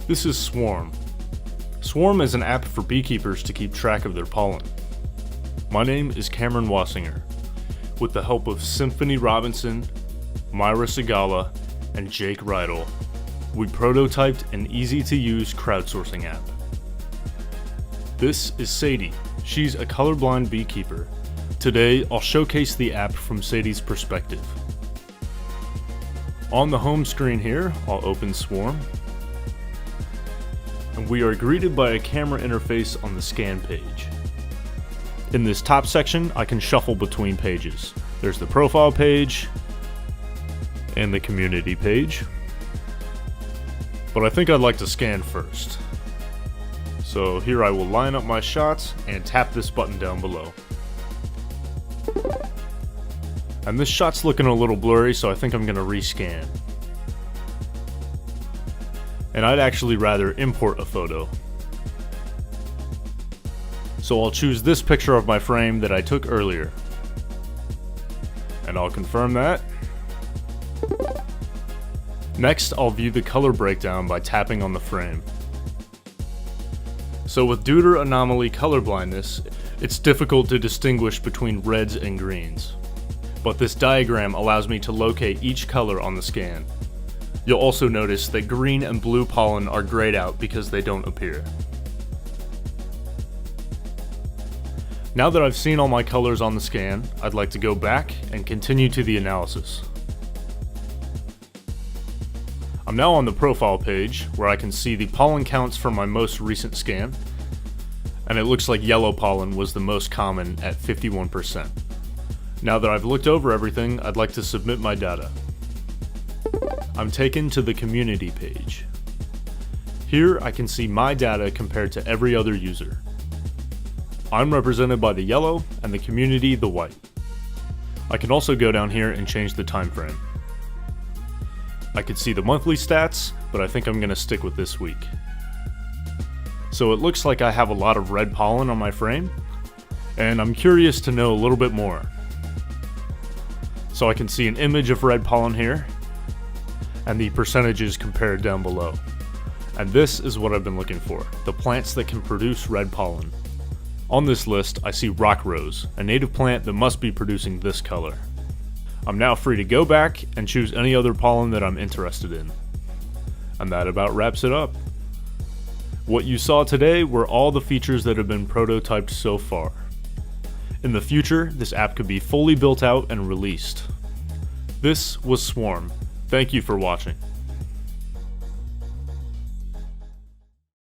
This is Swarm. Swarm is an app for beekeepers to keep track of their pollen. My name is Cameron Wasingerr. With the help of Symphony Robinson, Myra Sigala, and Jake Rydell, we prototyped an easy-to-use crowdsourcing app. This is Sadie. She's a colorblind beekeeper. Today, I'll showcase the app from Sadie's perspective. On the home screen here, I'll open Swarm. And we are greeted by a camera interface on the scan page. In this top section, I can shuffle between pages. There's the profile page and the community page. But I think I'd like to scan first. So here I will line up my shots and tap this button down below. And this shot's looking a little blurry, so I think I'm gonna rescan. And I'd actually rather import a photo. So I'll choose this picture of my frame that I took earlier. And I'll confirm that. Next, I'll view the color breakdown by tapping on the frame. So with deuter anomaly colorblindness, it's difficult to distinguish between reds and greens. But this diagram allows me to locate each color on the scan. You'll also notice that green and blue pollen are grayed out because they don't appear. Now that I've seen all my colors on the scan, I'd like to go back and continue to the analysis. I'm now on the profile page where I can see the pollen counts from my most recent scan, and it looks like yellow pollen was the most common at 51%. Now that I've looked over everything, I'd like to submit my data. I'm taken to the community page. Here I can see my data compared to every other user. I'm represented by the yellow and the community the white. I can also go down here and change the time frame. I could see the monthly stats, but I think I'm going to stick with this week. So it looks like I have a lot of red pollen on my frame, and I'm curious to know a little bit more. So I can see an image of red pollen here, and the percentages compared down below. And this is what I've been looking for, the plants that can produce red pollen. On this list, I see rock rose, a native plant that must be producing this color. I'm now free to go back and choose any other pollen that I'm interested in. And that about wraps it up. What you saw today were all the features that have been prototyped so far. In the future, this app could be fully built out and released. This was Swarm. Thank you for watching.